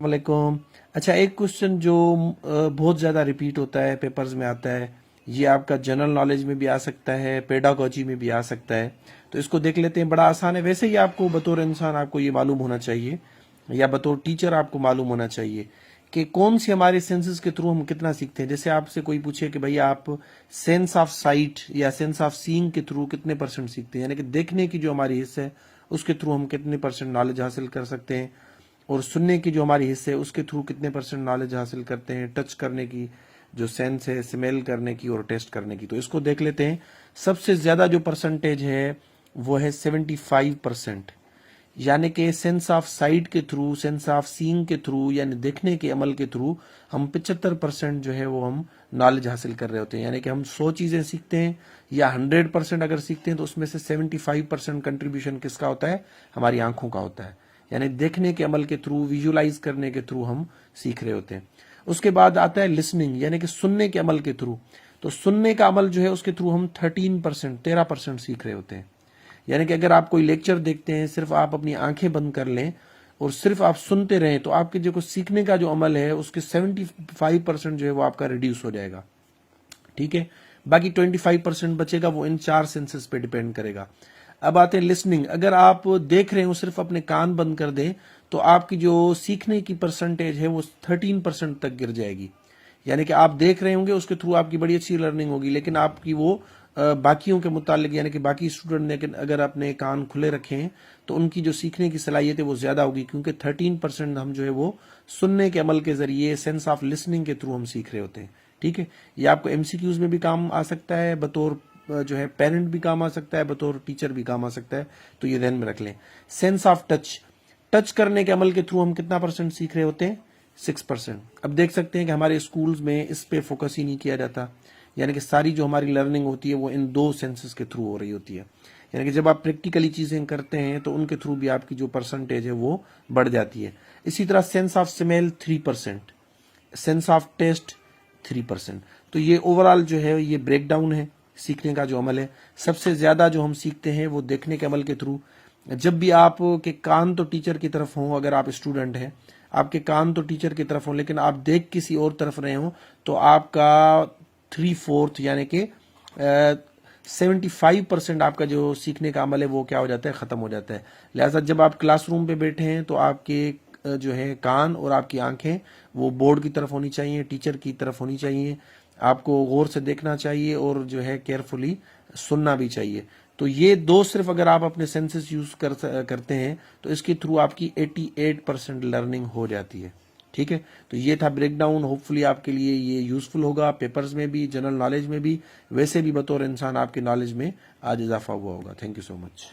वालेकुम। अच्छा, एक क्वेश्चन जो बहुत ज़्यादा रिपीट होता है, पेपर्स में आता है, ये आपका जनरल नॉलेज में भी आ सकता है, पेडागोजी में भी आ सकता है। तो इसको देख लेते हैं, बड़ा आसान है। वैसे ही आपको बतौर इंसान आपको ये मालूम होना चाहिए, या बतौर टीचर आपको मालूम होना चाहिए कि कौन सी हमारे सेंसेस के थ्रू हम कितना सीखते हैं। जैसे आपसे कोई पूछे कि भाई आप सेंस ऑफ साइट या सेंस ऑफ सीइंग के थ्रू कितने परसेंट सीखते हैं, यानी कि देखने की जो हमारी हिस्सा है उसके थ्रू हम कितने परसेंट नॉलेज हासिल कर सकते हैं, और सुनने की जो हमारी हिस्से है उसके थ्रू कितने परसेंट नॉलेज हासिल करते हैं, टच करने की जो सेंस है, स्मेल करने की और टेस्ट करने की। तो इसको देख लेते हैं। सबसे ज्यादा जो परसेंटेज है वो है 75%, यानी कि सेंस ऑफ साइट के थ्रू, सेंस ऑफ सीइंग के थ्रू, यानी देखने के अमल के थ्रू हम 75% जो है वो हम नॉलेज हासिल कर रहे होते हैं। यानी कि हम 100 चीजें सीखते हैं या 100% अगर सीखते हैं तो उसमें से 75% कंट्रीब्यूशन किसका होता है? हमारी आंखों का होता है। यानी देखने के अमल के थ्रू, विजुलाइज करने के थ्रू हम सीख रहे होते हैं। उसके बाद आता है लिसनिंग, यानी कि सुनने के अमल के थ्रू। तो सुनने का अमल जो है उसके थ्रू हम 13% सीख रहे होते हैं। यानी कि अगर आप कोई लेक्चर देखते हैं, सिर्फ आप अपनी आंखें बंद कर लें और सिर्फ आप सुनते रहें, तो आपके जो सीखने का जो अमल है उसके 75% जो है वो आपका रिड्यूस हो जाएगा। ठीक है, बाकी 25% बचेगा, वो इन 4 सेंसेस पे डिपेंड करेगा। अब आते हैं लिसनिंग। अगर आप देख रहे हो, सिर्फ अपने कान बंद कर दें, तो आपकी जो सीखने की परसेंटेज है वो 13% तक गिर जाएगी। यानी कि आप देख रहे होंगे, उसके थ्रू आपकी बड़ी अच्छी लर्निंग होगी, लेकिन आपकी वो बाकियों के मुतालिक, यानी कि बाकी स्टूडेंट ने अगर अपने कान खुले रखे हैं तो उनकी जो सीखने की सलाहियत है वो ज्यादा होगी, क्योंकि 13% हम जो है वो सुनने के अमल के जरिए, सेंस ऑफ लिसनिंग के थ्रू हम सीख रहे होते हैं। ठीक है, ये आपको एमसीक्यूज में भी काम आ सकता है, बतौर जो है पेरेंट भी काम आ सकता है, बतौर टीचर भी काम आ सकता है। तो ये ध्यान में रख लें। सेंस ऑफ टच, टच करने के अमल के थ्रू हम कितना परसेंट सीख रहे होते हैं? 6%। अब देख सकते हैं कि हमारे स्कूल्स में इस पे फोकस ही नहीं किया जाता। यानी कि सारी जो हमारी लर्निंग होती है वो इन 2 सेंसेस के थ्रू हो रही होती है। यानी कि जब आप प्रैक्टिकली चीजें करते हैं तो उनके थ्रू भी आपकी जो परसेंटेज है वो बढ़ जाती है। इसी तरह sense of smell 3%, sense of taste 3%। तो ये ओवरऑल जो है ये ब्रेक डाउन है सीखने का जो अमल है। सबसे ज्यादा जो हम सीखते हैं वो देखने के अमल के थ्रू। जब भी आप के कान तो टीचर की तरफ हों, अगर आप स्टूडेंट हैं, आपके कान तो टीचर की तरफ हों, लेकिन आप देख किसी और तरफ रहे हों, तो आपका 3/4 यानी कि 75% आपका जो सीखने का अमल है वो क्या हो जाता है? खत्म हो जाता है। लिहाजा जब आप क्लासरूम पे बैठे हैं तो आपके जो है कान और आपकी आंखें वो बोर्ड की तरफ होनी चाहिए, टीचर की तरफ होनी चाहिए। आपको गौर से देखना चाहिए और जो है केयरफुली सुनना भी चाहिए। तो ये 2 सिर्फ अगर आप अपने सेंसेस यूज करते हैं तो इसके थ्रू आपकी 88% लर्निंग हो जाती है। ठीक है, तो ये था ब्रेक डाउन। होपफुली आपके लिए ये यूजफुल होगा, पेपर्स में भी, जनरल नॉलेज में भी, वैसे भी बतौर इंसान आपके नॉलेज में आज इजाफा हुआ होगा। Thank you so much.